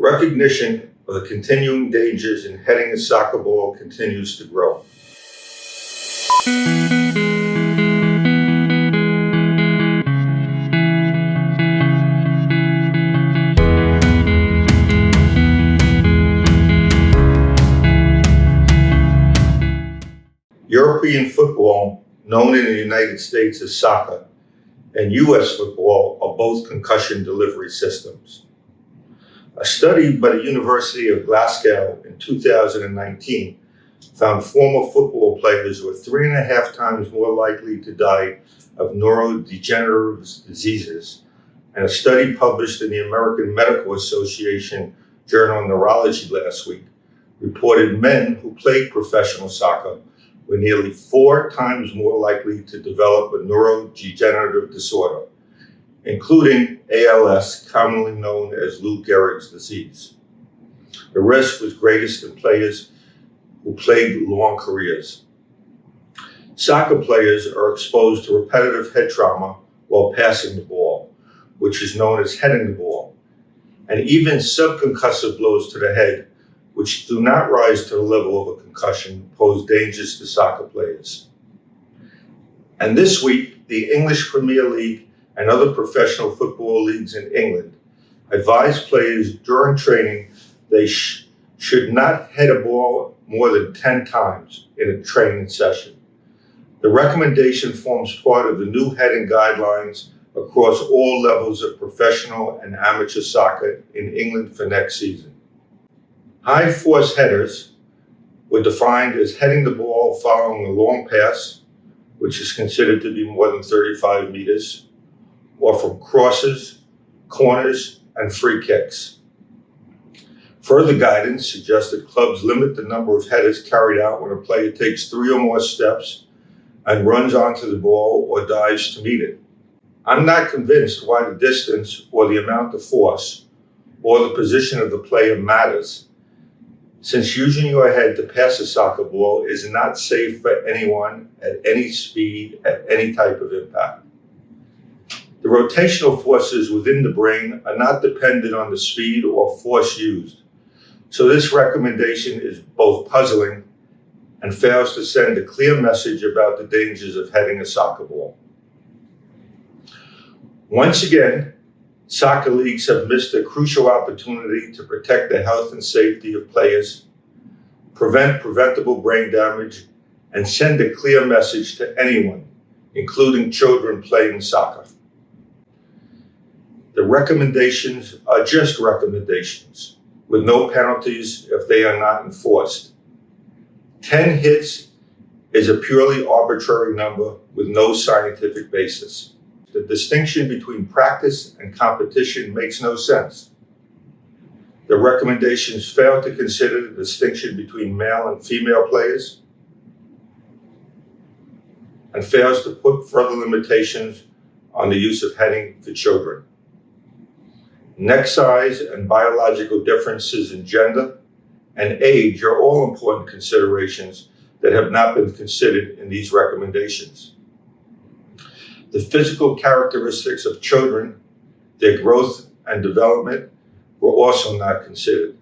Recognition of the continuing dangers in heading a soccer ball continues to grow. European football, known in the United States as soccer, and U.S. football are both concussion delivery systems. A study by the University of Glasgow in 2019 found former football players were 3.5 times more likely to die of neurodegenerative diseases, and a study published in the American Medical Association Journal of Neurology last week reported men who played professional soccer were nearly 4 times more likely to develop a neurodegenerative disorder, including ALS, commonly known as Lou Gehrig's disease. The risk was greatest in players who played long careers. Soccer players are exposed to repetitive head trauma while passing the ball, which is known as heading the ball, and even subconcussive blows to the head, which do not rise to the level of a concussion, pose dangers to soccer players. And this week, the English Premier League and other professional football leagues in England advise players during training they should not head a ball more than 10 times in a training session. The recommendation forms part of the new heading guidelines across all levels of professional and amateur soccer in England for next season. High force headers were defined as heading the ball following a long pass, which is considered to be more than 35 meters, or from crosses, corners, and free kicks. Further guidance suggested clubs limit the number of headers carried out when a player takes 3 or more steps and runs onto the ball or dives to meet it. I'm not convinced why the distance or the amount of force or the position of the player matters, since using your head to pass a soccer ball is not safe for anyone at any speed, at any type of impact. The rotational forces within the brain are not dependent on the speed or force used, so this recommendation is both puzzling and fails to send a clear message about the dangers of heading a soccer ball. Once again, soccer leagues have missed a crucial opportunity to protect the health and safety of players, prevent preventable brain damage, and send a clear message to anyone, including children playing soccer. The recommendations are just recommendations, with no penalties if they are not enforced. 10 hits is a purely arbitrary number with no scientific basis. The distinction between practice and competition makes no sense. The recommendations fail to consider the distinction between male and female players and fails to put further limitations on the use of heading for children. Neck size and biological differences in gender and age are all important considerations that have not been considered in these recommendations. The physical characteristics of children, their growth and development, were also not considered.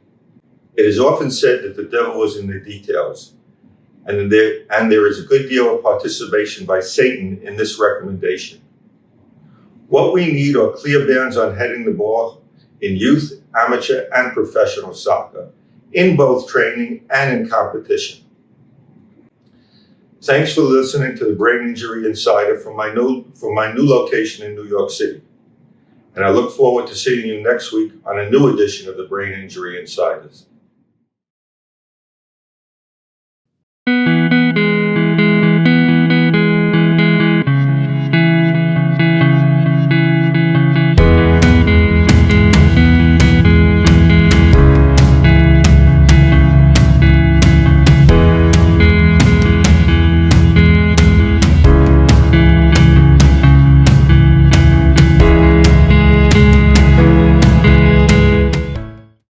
It is often said that the devil is in the details, and there is a good deal of participation by Satan in this recommendation. What we need are clear bans on heading the ball in youth, amateur, and professional soccer, in both training and in competition. Thanks for listening to the Brain Injury Insider from my new location in New York City. And I look forward to seeing you next week on a new edition of the Brain Injury Insiders.